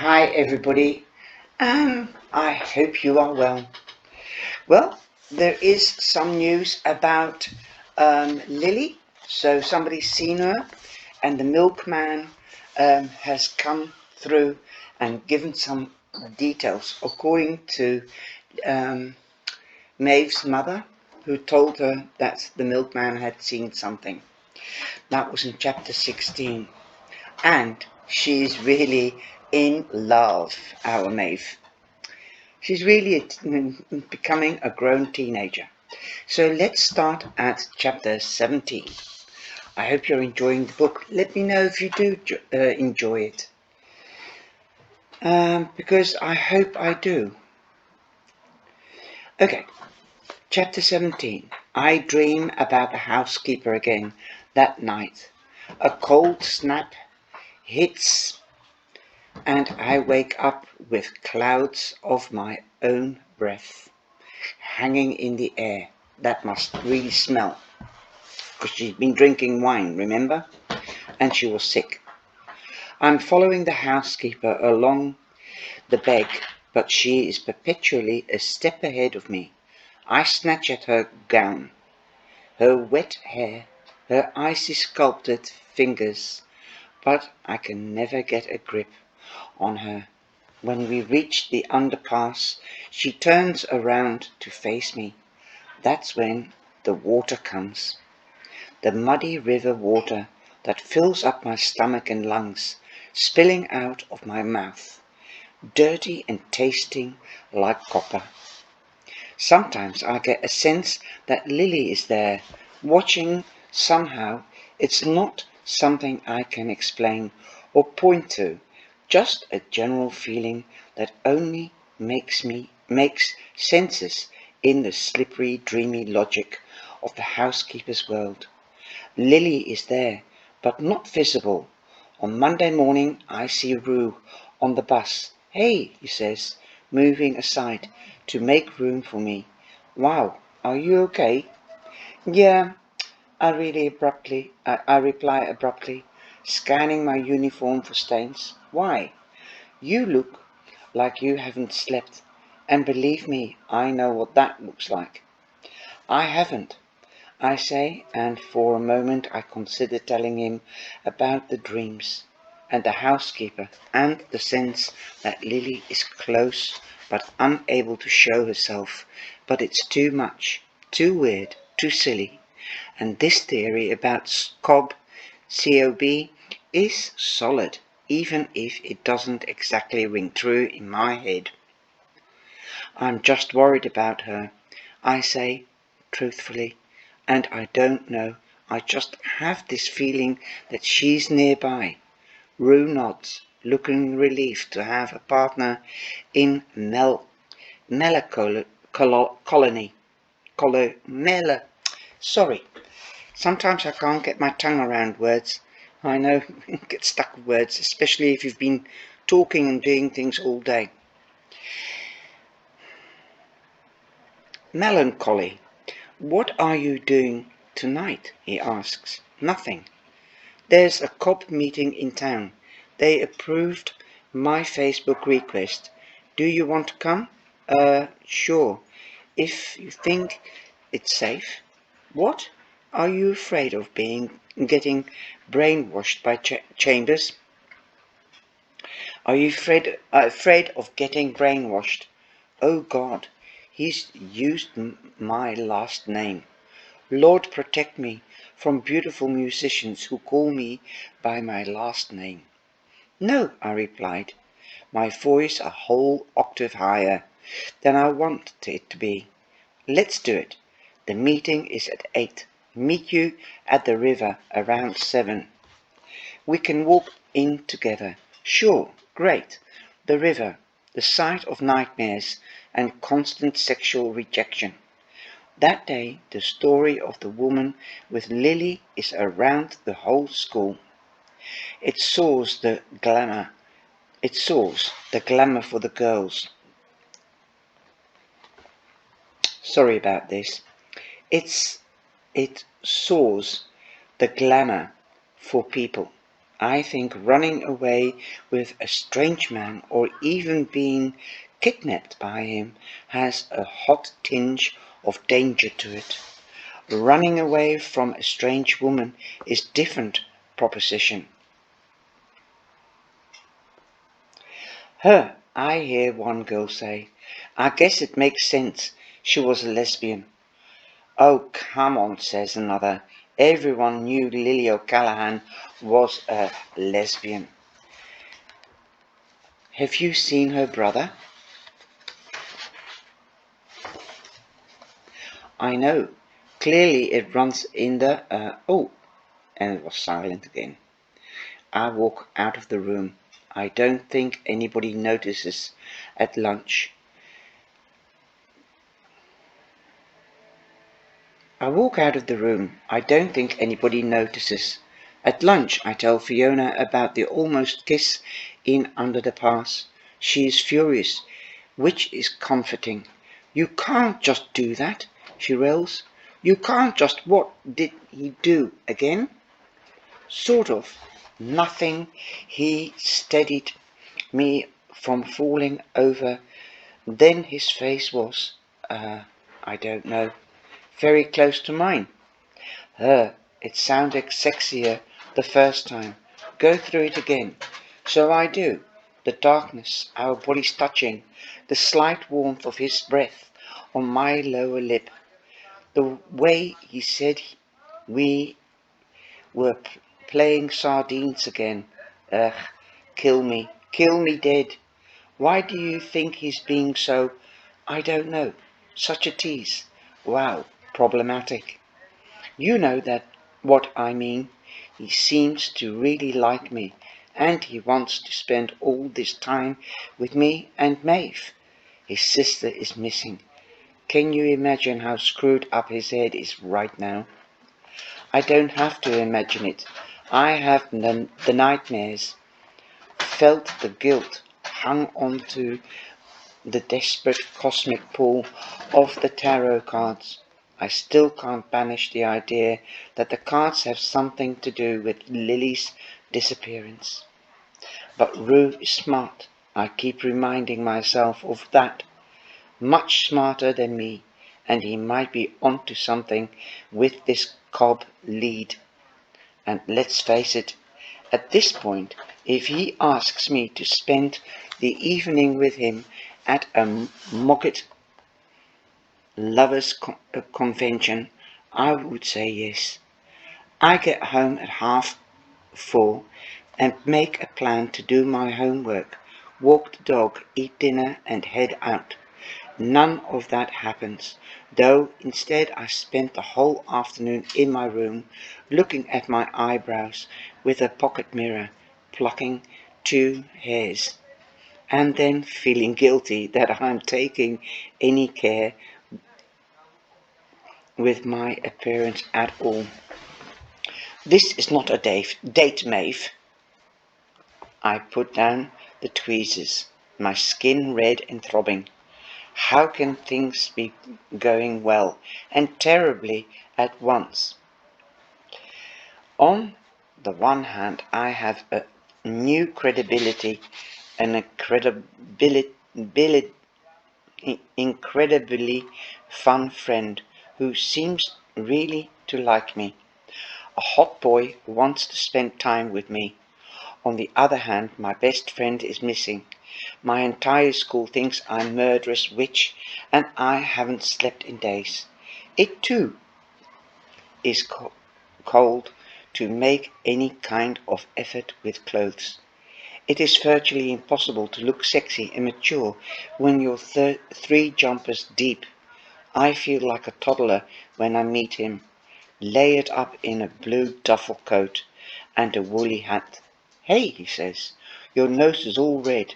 Hi everybody, I hope you are well. Well, there is some news about Lily. So somebody's seen her, and the milkman has come through and given some details according to Maeve's mother, who told her that the milkman had seen something. That was in chapter 16. And she's really in love, our Maeve. She's really becoming a grown teenager. So let's start at chapter 17. I hope you're enjoying the book. Let me know if you do enjoy it. Because I hope I do. Okay, chapter 17. I dream about the housekeeper again that night. A cold snap hits and I wake up with clouds of my own breath hanging in the air. That must really smell, because she's been drinking wine, remember? And she was sick. I'm following the housekeeper along the beg, but she is perpetually a step ahead of me. I snatch at her gown, her wet hair, her icy sculpted fingers, but I can never get a grip on her. When we reach the underpass, she turns around to face me. That's when the water comes. The muddy river water that fills up my stomach and lungs, spilling out of my mouth, dirty and tasting like copper. Sometimes I get a sense that Lily is there, watching somehow. It's not something I can explain or point to, just a general feeling that only makes senses in the slippery, dreamy logic of the housekeeper's world. Lily is there, but not visible. On Monday morning I see Rue on the bus. "Hey," he says, moving aside to make room for me. "Wow, are you okay?" "Yeah," I reply abruptly, scanning my uniform for stains. "Why?" "You look like you haven't slept, and believe me, I know what that looks like." "I haven't," I say, and for a moment I consider telling him about the dreams, and the housekeeper, and the sense that Lily is close but unable to show herself, but it's too much, too weird, too silly. And this theory about COB, is solid, even if it doesn't exactly ring true in my head. "I'm just worried about her," I say, truthfully, "and I don't know. I just have this feeling that she's nearby." Rue nods, looking relieved to have a partner in Sorry, sometimes I can't get my tongue around words. I know, get stuck with words, especially if you've been talking and doing things all day. "Melancholy. What are you doing tonight?" he asks. "Nothing. There's a COB meeting in town. They approved my Facebook request. Do you want to come?" Sure, if you think it's safe." "What? Are you afraid of getting brainwashed by Chambers?" "Are you afraid of getting brainwashed?" "Oh God, he's used my last name. Lord protect me from beautiful musicians who call me by my last name." "No," I replied, my voice a whole octave higher than I want it to be. "Let's do it. The meeting is at 8. Meet you at the river around 7. We can walk in together." "Sure, great." The river, the site of nightmares and constant sexual rejection. That day, the story of the woman with Lily is around the whole school. It soars the glamour for the girls. Sorry about this. It soars the glamour for people. I think running away with a strange man or even being kidnapped by him has a hot tinge of danger to it. Running away from a strange woman is different proposition. I hear one girl say. I guess it makes sense. She was a lesbian. Oh, come on, says another. Everyone knew Lily O'Callaghan was a lesbian. Have you seen her brother? I know. Clearly it runs in the... and it was silent again. I walk out of the room. I don't think anybody notices at lunch. I walk out of the room. I don't think anybody notices. At lunch, I tell Fiona about the almost kiss in Under the Pass. She is furious, which is comforting. You can't just do that, she rails. You can't just... What did he do again? Sort of. Nothing. He steadied me from falling over. Then his face was, I don't know, very close to mine. It sounded sexier the first time. Go through it again. So I do. The darkness, our bodies touching, the slight warmth of his breath on my lower lip, the way he said we were playing sardines again. Ugh, kill me dead. Why do you think he's being so, I don't know, such a tease? Wow, problematic. You know that what I mean. He seems to really like me, and he wants to spend all this time with me and Maeve. His sister is missing. Can you imagine how screwed up his head is right now? I don't have to imagine it. I have the nightmares, felt the guilt, hung on to the desperate cosmic pull of the tarot cards. I still can't banish the idea that the cards have something to do with Lily's disappearance. But Rue is smart. I keep reminding myself of that. Much smarter than me, and he might be onto something with this Cobb lead. And let's face it, at this point, if he asks me to spend the evening with him at a Mocket lovers convention, I would say yes. I get home at 4:30 and make a plan to do my homework, walk the dog, eat dinner and head out. None of that happens, though instead I spent the whole afternoon in my room, looking at my eyebrows with a pocket mirror, plucking 2 hairs, and then feeling guilty that I'm taking any care with my appearance at all. This is not a date, Maeve. I put down the tweezers, my skin red and throbbing. How can things be going well and terribly at once? On the one hand, I have a new credibility and a incredibly fun friend who seems really to like me. A hot boy who wants to spend time with me. On the other hand, my best friend is missing. My entire school thinks I'm a murderous witch, and I haven't slept in days. It too is cold to make any kind of effort with clothes. It is virtually impossible to look sexy and mature when you're 3 jumpers deep. I feel like a toddler when I meet him, layered up in a blue duffel coat and a woolly hat. Hey, he says, your nose is all red.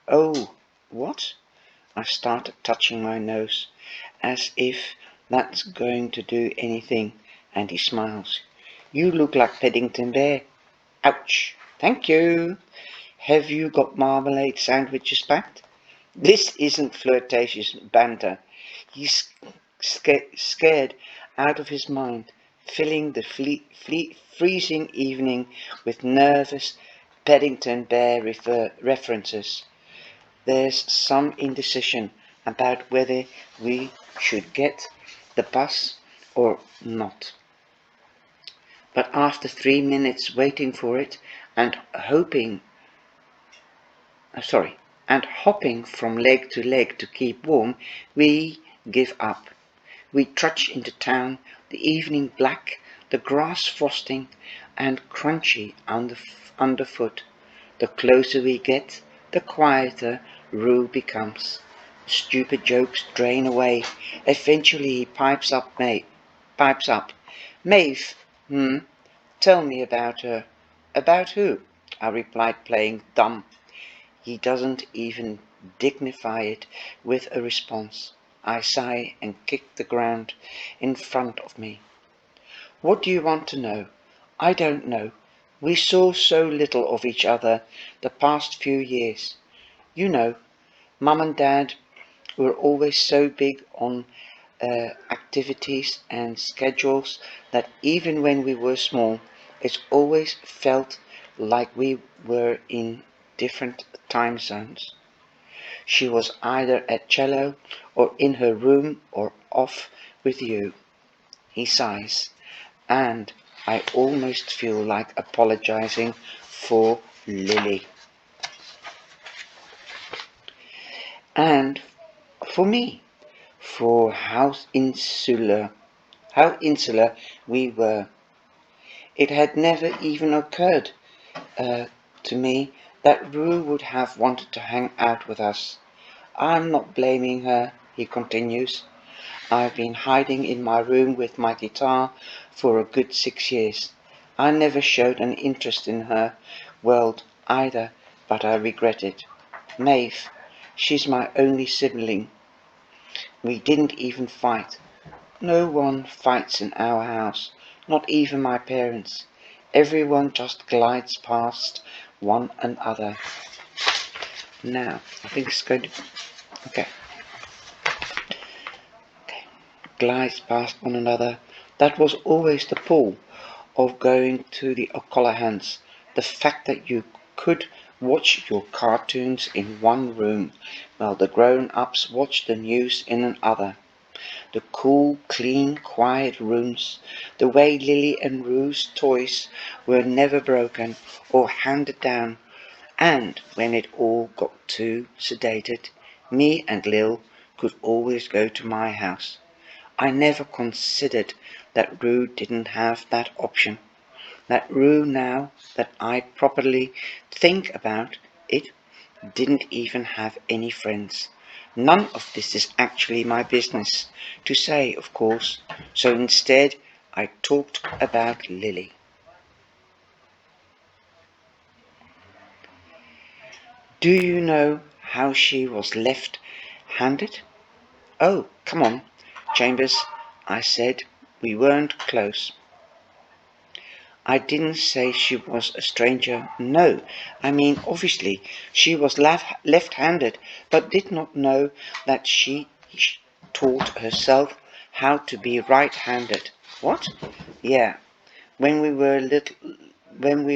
Oh, what? I started touching my nose, as if that's going to do anything, and he smiles. You look like Paddington Bear. Ouch. Thank you. Have you got marmalade sandwiches packed? This isn't flirtatious banter. He's scared out of his mind, filling the freezing evening with nervous Paddington Bear references. There's some indecision about whether we should get the bus or not. But after 3 minutes waiting for it and hopping from leg to leg to keep warm, we give up. We trudge into town, the evening black, the grass frosting and crunchy underfoot. The closer we get, the quieter Rue becomes. Stupid jokes drain away. Eventually he pipes up. Maeve, tell me about her. About who? I replied, playing dumb. He doesn't even dignify it with a response. I sigh and kick the ground in front of me. What do you want to know? I don't know. We saw so little of each other the past few years. You know, Mum and Dad were always so big on activities and schedules that even when we were small, it always felt like we were in different time zones. She was either at cello or in her room or off with you. He sighs, and I almost feel like apologizing for Lily. And for me, for how insular we were. It had never even occurred to me that Rue would have wanted to hang out with us. I'm not blaming her, he continues. I've been hiding in my room with my guitar for a good 6 years. I never showed an interest in her world either, but I regret it. Maeve, she's my only sibling. We didn't even fight. No one fights in our house, not even my parents. Everyone just glides past one another. Now, I think it's going to... Okay. Glides past one another. That was always the pull of going to the Ocala hands. The fact that you could watch your cartoons in one room, while the grown-ups watched the news in another. The cool, clean, quiet rooms, the way Lily and Rue's toys were never broken or handed down, and when it all got too sedated, me and Lil could always go to my house. I never considered that Rue didn't have that option. That Rue, now that I properly think about it, didn't even have any friends. None of this is actually my business to say, of course, so instead I talked about Lily. Do you know how she was left-handed? Oh, come on, Chambers, I said. We weren't close. I didn't say she was a stranger. No, I mean, obviously, she was left-handed, but did not know that she taught herself how to be right-handed. What? Yeah. When we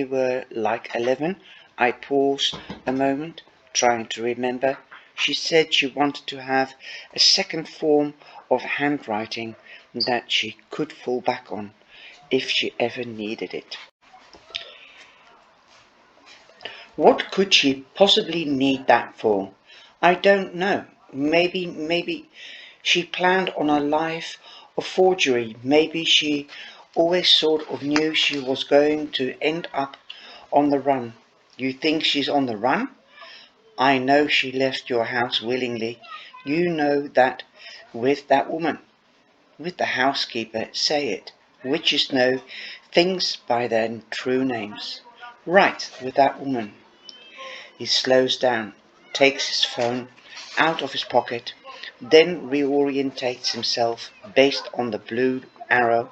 were like 11, I paused a moment, trying to remember. She said she wanted to have a second form of handwriting that she could fall back on if she ever needed it. What could she possibly need that for? I don't know. Maybe she planned on a life of forgery. Maybe she always sort of knew she was going to end up on the run. You think she's on the run? I know she left your house willingly. You know that with that woman. With the housekeeper, say it. Witches know things by their true names. Right, with that woman. He slows down, takes his phone out of his pocket, then reorientates himself based on the blue arrow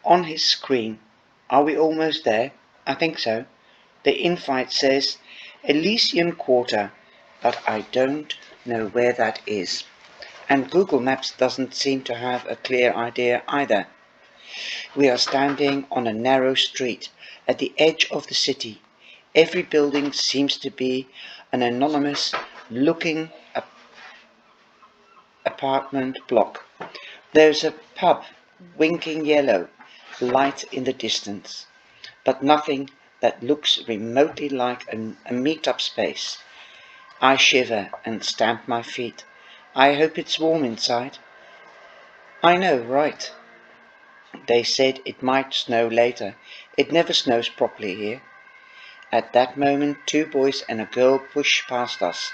on his screen. Are we almost there? I think so. The invite says Elysian Quarter, but I don't know where that is. And Google Maps doesn't seem to have a clear idea either. We are standing on a narrow street at the edge of the city. Every building seems to be an anonymous-looking apartment block. There's a pub, winking yellow light in the distance, but nothing that looks remotely like a meet-up space. I shiver and stamp my feet. I hope it's warm inside. I know, right? They said it might snow later. It never snows properly here. At that moment, two boys and a girl push past us,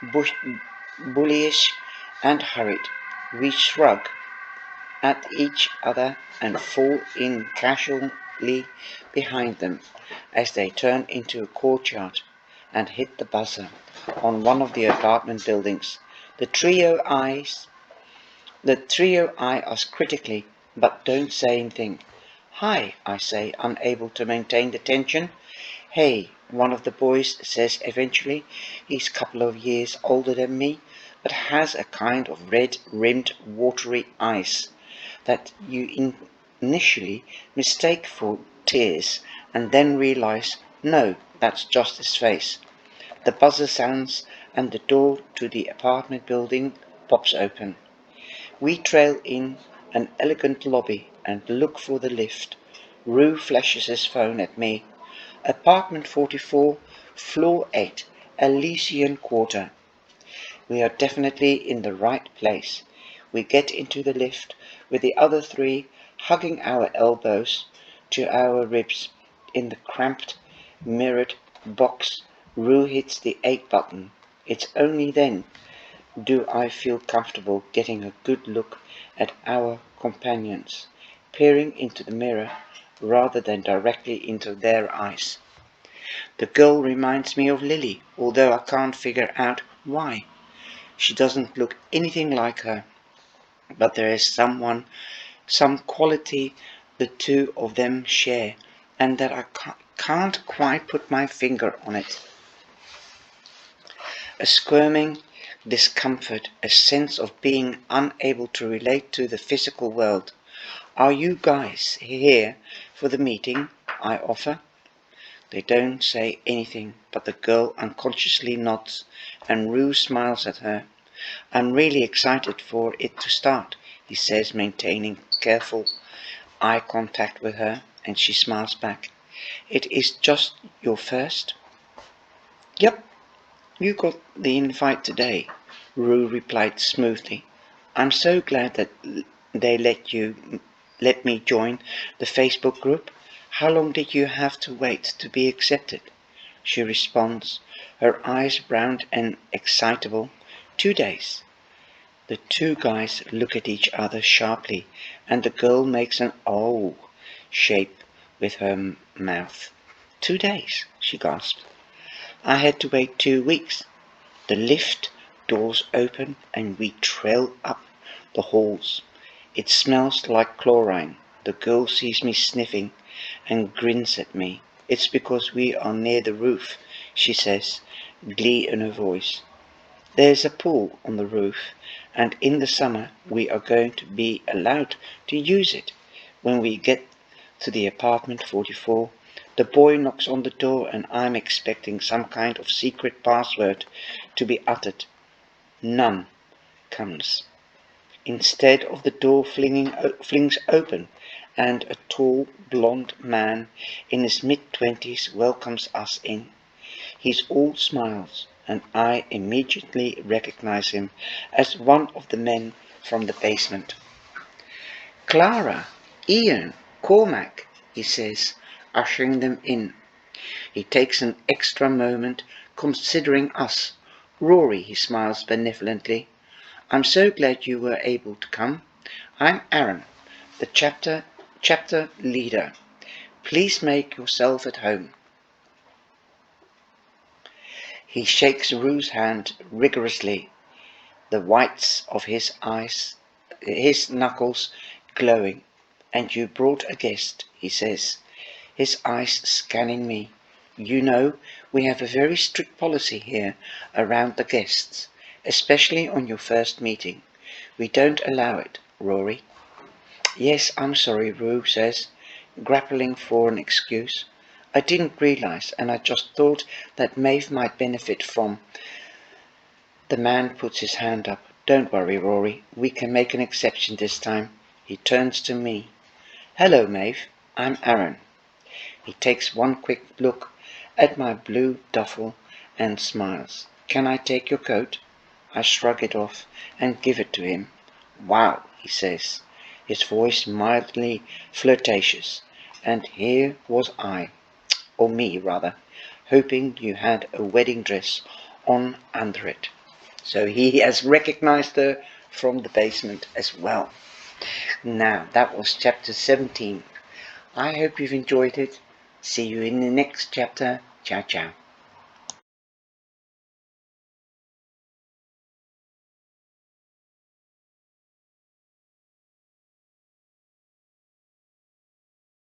bullyish and hurried. We shrug at each other and fall in casually behind them as they turn into a courtyard and hit the buzzer on one of the apartment buildings. The trio eye us critically, but don't say anything. Hi, I say, unable to maintain the tension. Hey, one of the boys says eventually. He's a couple of years older than me, but has a kind of red-rimmed watery eyes that you initially mistake for tears and then realize, no, that's just his face. The buzzer sounds and the door to the apartment building pops open. We trail in an elegant lobby and look for the lift. Rue flashes his phone at me. Apartment 44, floor 8, Elysian Quarter. We are definitely in the right place. We get into the lift with the other three hugging our elbows to our ribs. In the cramped, mirrored box, Rue hits the 8 button. It's only then do I feel comfortable getting a good look at our companions, peering into the mirror rather than directly into their eyes. The girl reminds me of Lily, although I can't figure out why. She doesn't look anything like her, but there is some quality the two of them share, and that I can't quite put my finger on it. A squirming discomfort, a sense of being unable to relate to the physical world. Are you guys here for the meeting? I offer. They don't say anything, but the girl unconsciously nods, and Rue smiles at her. I'm really excited for it to start, he says, maintaining careful eye contact with her, and she smiles back. It is just your first? Yep, you got the invite today, Rue replied smoothly. I'm so glad that they let me join the Facebook group. How long did you have to wait to be accepted? She responds, her eyes round and excitable. 2 days. The two guys look at each other sharply, and the girl makes an "oh" shape with her mouth. 2 days, she gasped. I had to wait 2 weeks. The lift doors open and we trail up the halls. It smells like chlorine. The girl sees me sniffing and grins at me. It's because we are near the roof, she says, glee in her voice. There's a pool on the roof, and in the summer we are going to be allowed to use it. When we get to the apartment 44, the boy knocks on the door and I'm expecting some kind of secret password to be uttered. None comes. Instead of the door flings open, and a tall, blond man in his mid-20s welcomes us in. He's all smiles, and I immediately recognize him as one of the men from the basement. Clara, Ian, Cormac, he says, ushering them in. He takes an extra moment considering us. Rory, he smiles benevolently. I'm so glad you were able to come. I'm Aaron, the chapter leader. Please make yourself at home. He shakes Rue's hand rigorously, the whites of his knuckles glowing. And you brought a guest, he says, his eyes scanning me. You know, we have a very strict policy here around the guests, especially on your first meeting. We don't allow it, Rory. Yes, I'm sorry, Rue says, grappling for an excuse. I didn't realise, and I just thought that Maeve might benefit from. The man puts his hand up. Don't worry, Rory, we can make an exception this time. He turns to me. Hello, Maeve, I'm Aaron. He takes one quick look at my blue duffel and smiles. Can I take your coat? I shrug it off and give it to him. Wow, he says, his voice mildly flirtatious. And here was I, or me rather, hoping you had a wedding dress on under it. So he has recognized her from the basement as well. Now, that was chapter 17. I hope you've enjoyed it. See you in the next chapter. Ciao, ciao.